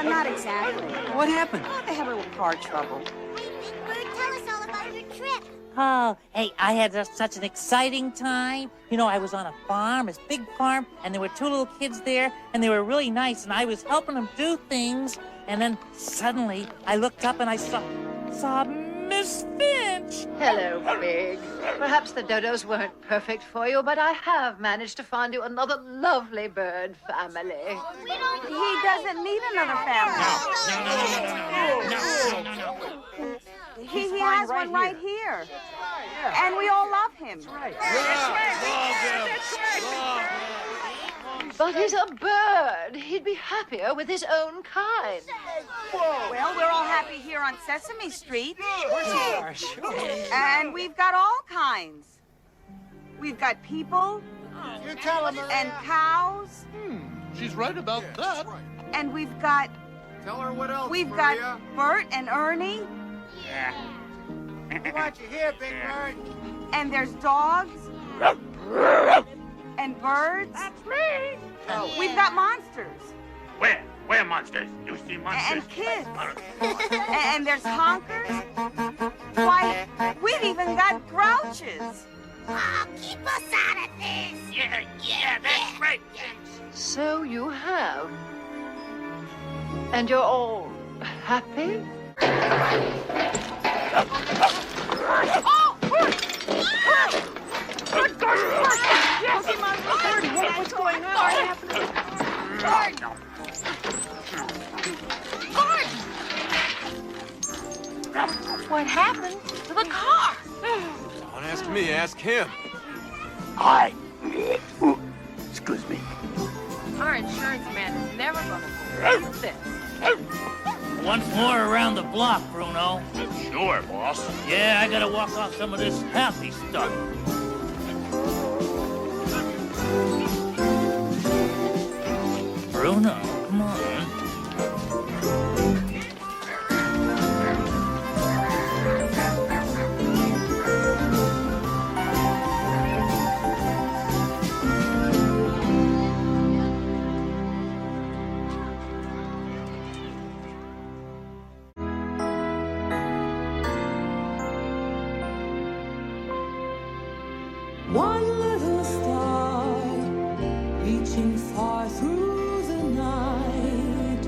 not exactly. What happened? Oh, they had a little car trouble. Hey, Big Bird, tell us all about your trip. Oh, hey, I had such an exciting time. You know, I was on a farm, this big farm, and there were two little kids there, and they were really nice, and I was helping them do things, and then suddenly I looked up and I saw Miss Finch. Hello, Big. Perhaps the dodos weren't perfect for you, but I have managed to find you another lovely bird family. We don't He doesn't need another family. No. He has one right here. And we all love him. But he's a bird. He'd be happier with his own kind. Well, we're all happy here on Sesame Street. Sure. And we've got all kinds. We've got people You tell him. and cows. She's right about that. And we've got Tell her what else, We've Maria. got Bert and Ernie, We want you here, Big Bird. and there's dogs and birds. That's me. We've got monsters Where? Where monsters? You see monsters? and kids. And there's honkers. Why, we've even got grouches. Oh, keep us out of this. Yeah, that's right. So you have. And you're all happy? What's going on? What happened to the car? Don't ask me, ask him. Hi. Excuse me. Our insurance man is never going to believe this. Once more around the block, Bruno. Sure, boss. Yeah, I gotta walk off some of this happy stuff. Bruno, come on. One little star reaching far through the night.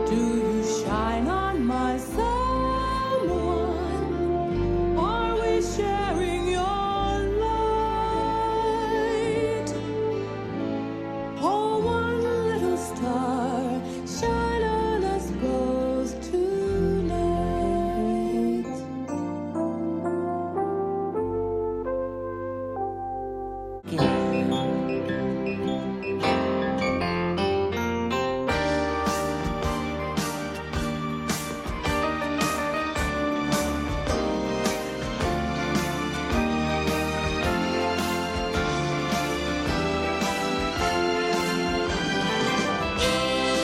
Do you shine on my someone? Are we sharing your light? Oh, one little star, shine on us both tonight.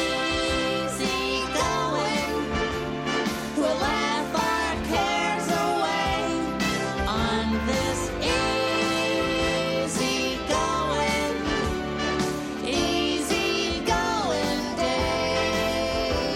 Easy going. We'll laugh our cares away on this easy going day.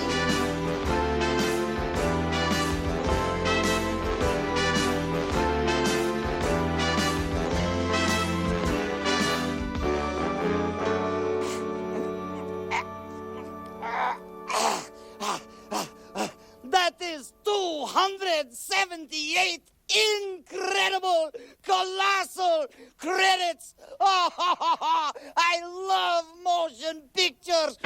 That is 278 incredible, colossal credits. Oh, I love motion pictures.